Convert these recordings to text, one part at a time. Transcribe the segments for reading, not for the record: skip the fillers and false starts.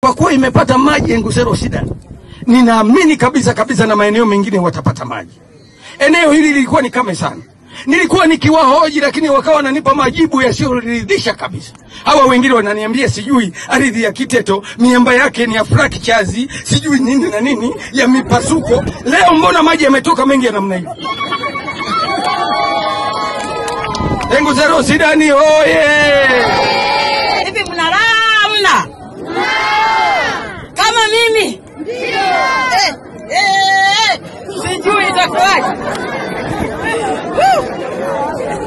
Kwa kuwa imepata maji Ngusero shida, ninaamini kabisa na maeneo mengine watapata maji. Eneo hili lilikuwa ni kame sana. Nilikuwa nikiwahoji lakini wakawa wananipa majibu yasiyoridhisha kabisa. Hawa wengine wananiambia sijui ardhi ya Kiteto miamba yake ni Afrika chazi, sijui nini na nini ya mipasuko. Leo mbona maji yametoka mengi ya namna hiyo? Ngusero shida ni oye. Hivi mnalala mna? Kama mimi? Ndio. Sijui itakuwaje.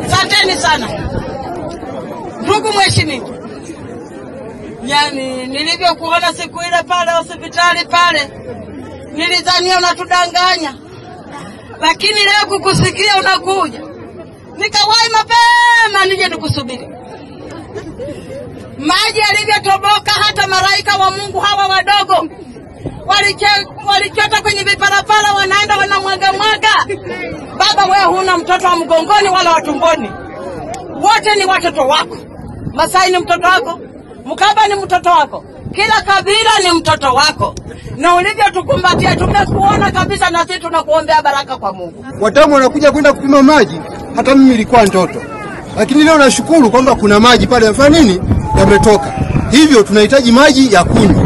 Asanteni sana. Ndugu mheshimiwa. Yani nilivyokuona siku ile pale hospitali pale, nilidhania unatudanganya. Lakini leo kukusikia unakuja, nikawahi mapema nije nikusubiri. Maji yalivyotoboka hata malaika wa Mungu hawa wadogo walichota kwenye viparapara, wanaenda wanamwaga. Baba, wewe huna mtoto wa mgongoni wala wa tumboni, wote ni watoto wako. Masai ni mtoto wako, Mkaba ni mtoto wako, kila kabila ni mtoto wako. Na ulivyotukumbatia tumekuona kabisa, na sisi tunakuombea baraka kwa Mungu. Watamu wanakuja kwenda kupima maji, hata mimi nilikuwa mtoto. Lakini leo nashukuru kwamba kuna maji pale yafanya nini? Yametoka. Hivyo tunahitaji maji ya kunywa.